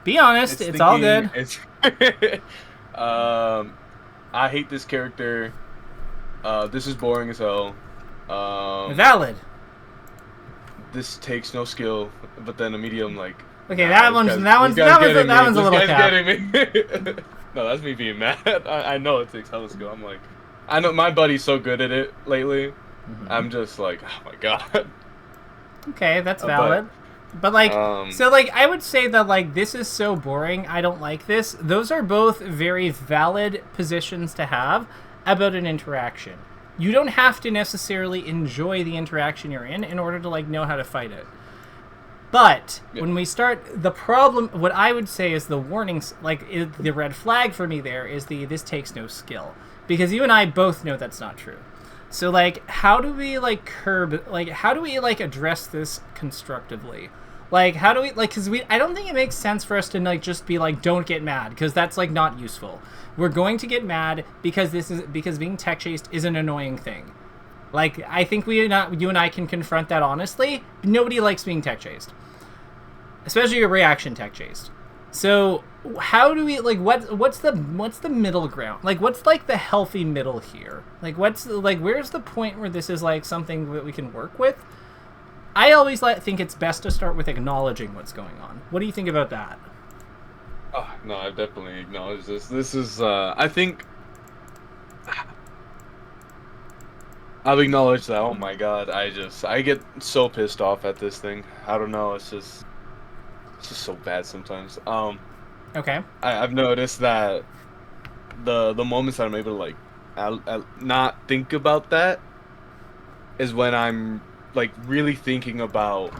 Be honest. It's all good. I hate this character. This is boring as hell. Valid. This takes no skill, but then immediately I'm like, okay, nah, that one's a little cap. Getting me. No, that's me being mad. I know it takes hella skill. I'm like, I know my buddy's so good at it lately. I'm just like, oh my god. Okay, that's valid. But like, so like, I would say that like, this is so boring, I don't like this. Those are both very valid positions to have about an interaction. You don't have to necessarily enjoy the interaction you're in order to like know how to fight it. But when we start, the problem, what I would say is the warnings, like the red flag for me there is this takes no skill, because you and I both know that's not true. So like, how do we like how do we like address this constructively? Like, how do we like? Because I don't think it makes sense for us to like just be like, don't get mad, because that's like not useful. We're going to get mad because being tech chased is an annoying thing. Like, I think you and I can confront that honestly. Nobody likes being tech chased, especially a reaction tech chased. So how do we like what's the middle ground? Like, what's like the healthy middle here? Like, where's the point where this is like something that we can work with? I always think it's best to start with acknowledging what's going on. What do you think about that? Oh, no, I definitely acknowledge this. This is, I think... I've acknowledged that. Oh my god, I get so pissed off at this thing. I don't know, it's just so bad sometimes. Okay. I've noticed that the moments that I'm able to, like, not think about that is when I'm, like, really thinking about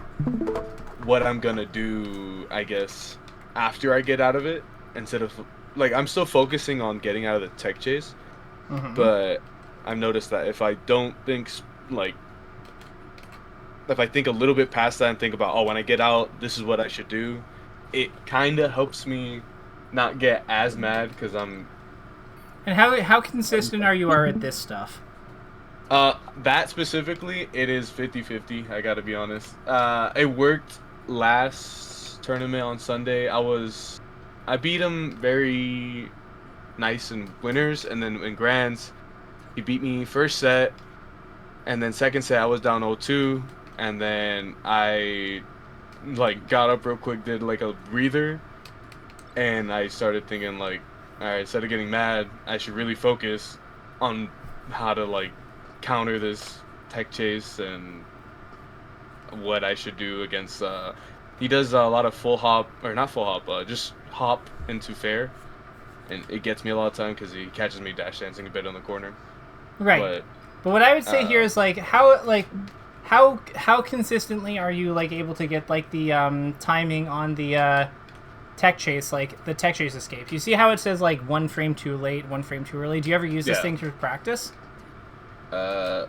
what I'm gonna do, I guess, after I get out of it, instead of like, I'm still focusing on getting out of the tech chase, but I've noticed that if I don't think like, if I think a little bit past that and think about, oh, when I get out, this is what I should do, it kind of helps me not get as mad, because I'm... And how consistent are you at this stuff? That specifically, it is 50-50, I gotta be honest. It worked last tournament on Sunday. I beat him very nice in winners, and then in grands, he beat me first set, and then second set I was down 0-2, and then I like got up real quick, did like a breather, and I started thinking like, alright, instead of getting mad, I should really focus on how to like counter this tech chase and what I should do against he does a lot of full hop, or not full hop, just hop into fair, and it gets me a lot of time because he catches me dash dancing a bit on the corner. Right. But what I would say here is like, how consistently are you like able to get like the timing on the tech chase, like the tech chase escape? You see how it says like 1 frame too late, 1 frame too early? Do you ever use this thing to practice? No.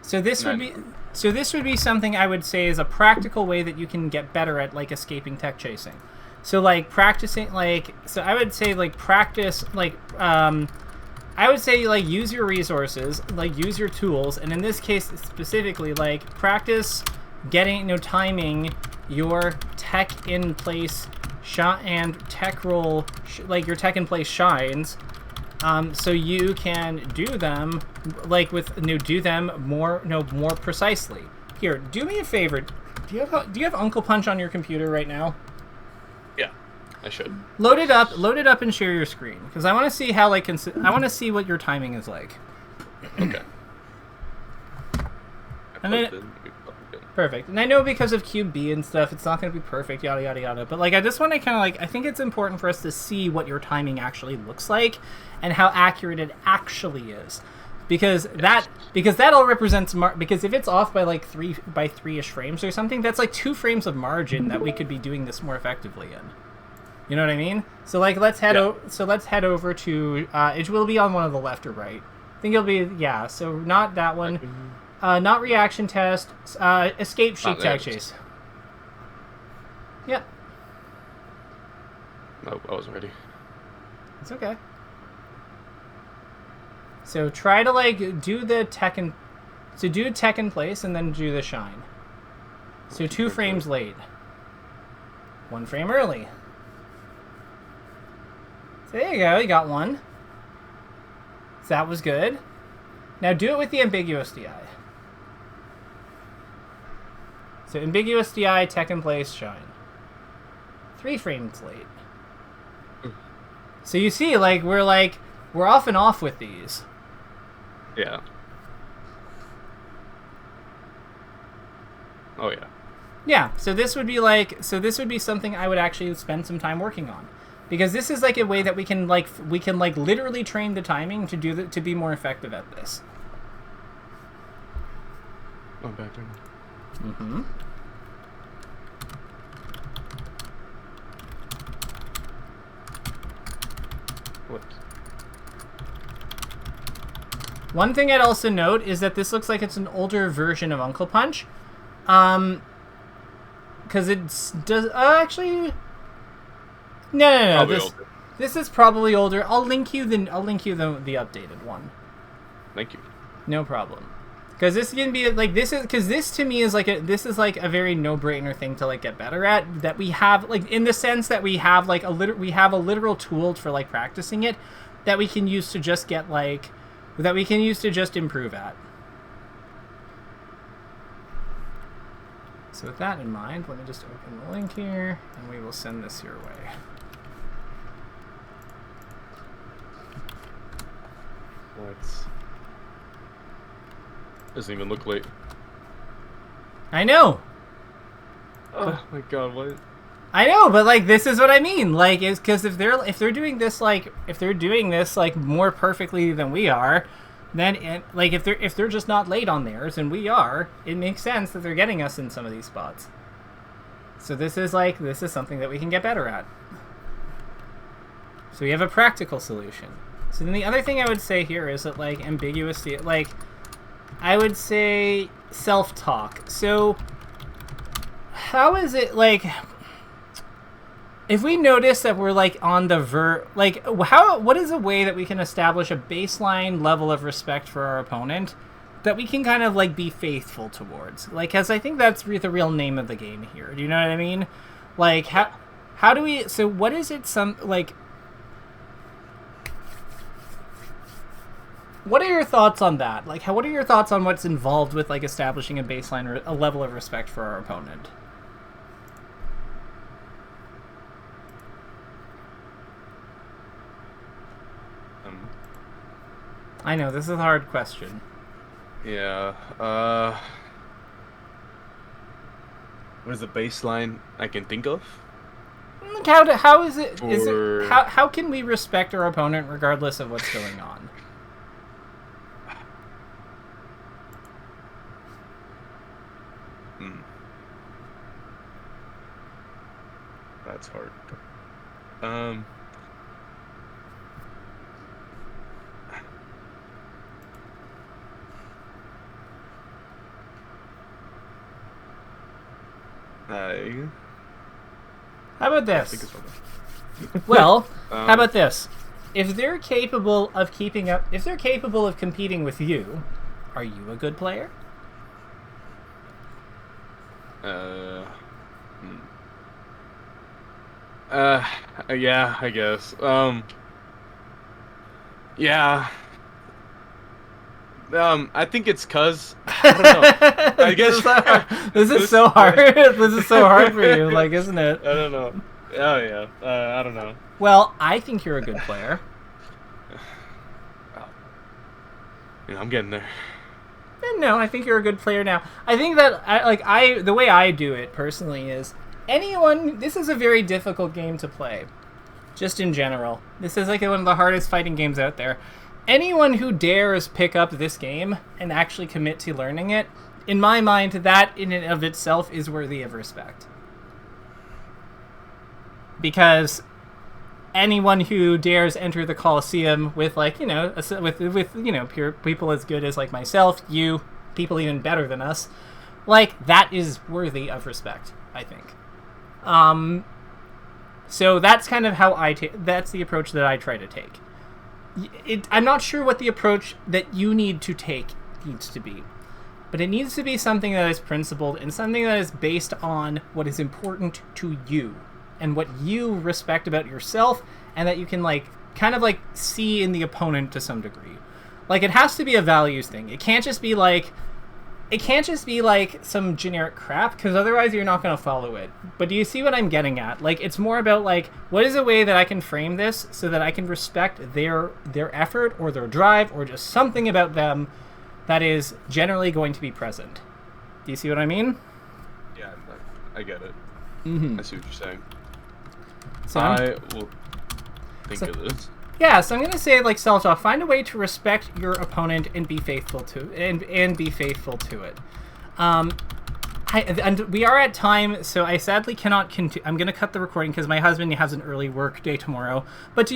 So this would be something I would say is a practical way that you can get better at like escaping tech chasing. So like practicing, like, so I would say like practice, like I would say like use your resources, like use your tools, and in this case specifically, like practice timing your tech in place shot and tech roll, like your tech in place shines. So you can do them like do them more precisely. Here, do me a favor. Do you have Uncle Punch on your computer right now? Yeah, I should. Load it up, and share your screen, because I want to see how like I want to see what your timing is like. Okay. And then, perfect. And I know because of QB and stuff, it's not going to be perfect, yada yada yada. But like, I just want to kind of like, I think it's important for us to see what your timing actually looks like, and how accurate it actually is, because that all represents because if it's off by like 3-ish frames or something, that's like 2 frames of margin that we could be doing this more effectively in. You know what I mean? So like, let's head over to it will be on one of the left or right. I think it'll be, yeah. So not that one. Not reaction test. Escape Sheik tech chase. Yeah. Oh, I wasn't ready. It's okay. So try to like do the tech in, so do tech in place and then do the shine. So 2 frames late. 1 frame early. So there you go, you got one. So that was good. Now do it with the ambiguous DI. So ambiguous DI, tech in place, shine. 3 frames late. So you see, we're off and off with these. Yeah. Oh yeah. Yeah, so this would be something I would actually spend some time working on. Because this is like a way that we can literally train the timing to be more effective at this. Oh, back there. Mm-hmm. What? One thing I'd also note is that this looks like it's an older version of Uncle Punch. Because actually... No. This is probably older. I'll link you the updated one. Thank you. No problem. Because this can be this to me is like a very no-brainer thing to like get better at. That we have in the sense that we have a literal tool for like practicing it that we can use to just improve at. So with that in mind, let me just open the link here, and we will send this your way. What? Doesn't even look late. I know. Oh my god, what? I know, but like this is what I mean. Like, is because if they're doing this more perfectly than we are, then if they're just not late on theirs and we are, it makes sense that they're getting us in some of these spots. So this is something that we can get better at. So we have a practical solution. So then the other thing I would say here is that ambiguously, I would say self-talk. So how is it if we notice that we're on the what is a way that we can establish a baseline level of respect for our opponent that we can kind of be faithful towards? Because I think that's the real name of the game here. Do you know what I mean? How do we? So what is it? What are your thoughts on that? What are your thoughts on what's involved with establishing a baseline or a level of respect for our opponent? I know this is a hard question. Yeah. What is the baseline I can think of? How is it? How can we respect our opponent regardless of what's going on? That's hard. How about this? Well, how about this? If they're capable of competing with you, are you a good player? Yeah, I guess. Yeah. I think it's cause I don't know. I guess this is so hard. This is so hard for you, isn't it? I don't know. Oh yeah. I don't know. Well, I think you're a good player. I'm getting there. No, I think you're a good player now. I think that the way I do it personally is this is a very difficult game to play. Just in general. This is one of the hardest fighting games out there. Anyone who dares pick up this game and actually commit to learning it, in my mind, that in and of itself is worthy of respect. Because anyone who dares enter the Coliseum with pure people as good as myself, you, people even better than us, that is worthy of respect, I think. So that's kind of how that's the approach that I try to take. I'm not sure what the approach that you need to take needs to be, but it needs to be something that is principled and something that is based on what is important to you and what you respect about yourself, and that you can kind of see in the opponent to some degree. Like, it has to be a values thing. It can't just be some generic crap, because otherwise you're not going to follow it. But do you see what I'm getting at? Like, it's more about what is a way that I can frame this so that I can respect their effort or their drive or just something about them that is generally going to be present. Do you see what I mean? Yeah, I get it. Mm-hmm. I see what you're saying. So I will think of this. Yeah, so I'm going to say, self-talk, find a way to respect your opponent and be faithful to and be faithful to it. And we are at time, so I sadly cannot continue. I'm going to cut the recording because my husband has an early work day tomorrow. But